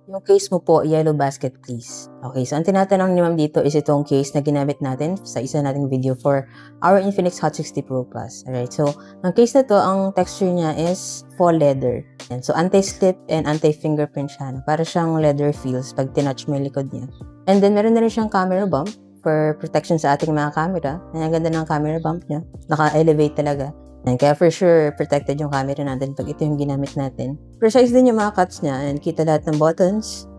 Yung case mo po, yellow basket please. Okay, so ang tinatanong ni ma'am dito is itong case na ginamit natin sa isa nating video for our Infinix Hot 60 Pro Plus. Alright, so ang case na to, ang texture niya is faux leather. And so anti-slip and anti-fingerprint siya. Para siyang leather feels pag tinouch mo yung likod niya. And then meron na rin siyang camera bump for protection sa ating mga camera. Ang ganda ng camera bump niya. Naka-elevate talaga. And kaya for sure, protected yung camera natin pag ito yung ginamit natin. Precise din yung mga cuts niya and kita lahat ng buttons,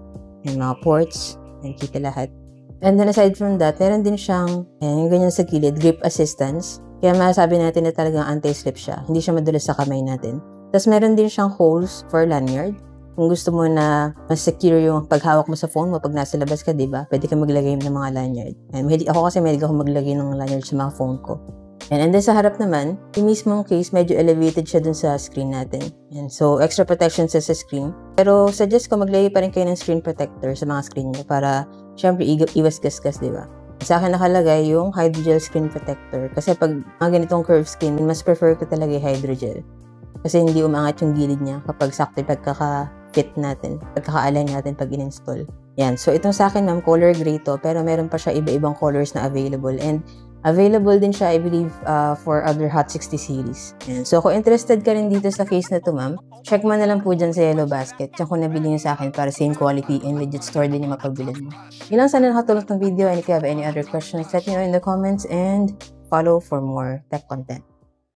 yung mga ports, and kita lahat. And then aside from that, meron din siyang, yung ganyan sa gilid, grip assistance. Kaya masasabi natin na talagang anti-slip siya. Hindi siya madulas sa kamay natin. Tapos meron din siyang holes for lanyard. Kung gusto mo na mas secure yung paghawak mo sa phone mo pag nasa labas ka, diba? Pwede ka maglagay ng mga lanyard. And ako kasi mahilig ako maglagay ng lanyard sa mga phone ko. And then sa harap naman, yung mismong case, medyo elevated siya dun sa screen natin. And so, extra protection sa screen. Pero suggest ko maglagay pa rin kayo ng screen protector sa mga screen nyo para syempre iwas gasgas, diba? Sa akin nakalagay yung hydrogel screen protector. Kasi pag mga ganitong curved screen, mas prefer ko talaga yung hydrogel. Kasi hindi umangat yung gilid niya kapag sakto yung pagkaka-fit natin, pagkaka-align natin pag in-install. Yan. So, itong sa akin, ma'am, color gray to. Pero meron pa siya iba-ibang colors na available. And available din siya, I believe, for other Hot 60 series. Yan. So, kung interested ka rin dito sa case na to, ma'am, check mo na lang po dyan sa Yellow Basket. Tsaka kung nabili nyo sa akin para same quality and legit store din yung mapagbilin mo. Yun lang sana nakatulong ng video. And if you have any other questions, let me know in the comments and follow for more tech content.